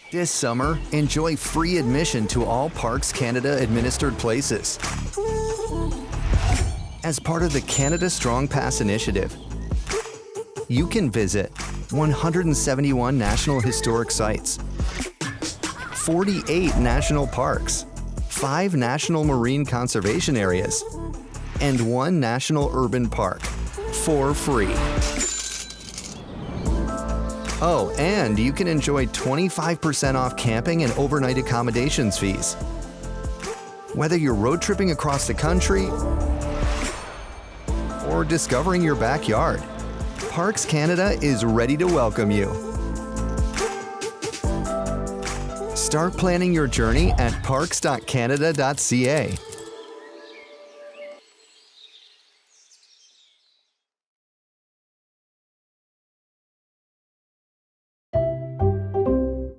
This summer, enjoy free admission to all Parks Canada administered places. As part of the Canada Strong Pass initiative, you can visit 171 National Historic Sites, 48 national parks, 5 national marine conservation areas, and 1 national urban park for free. Oh, and you can enjoy 25% off camping and overnight accommodations fees. Whether you're road tripping across the country or discovering your backyard, Parks Canada is ready to welcome you. Start planning your journey at parks.canada.ca.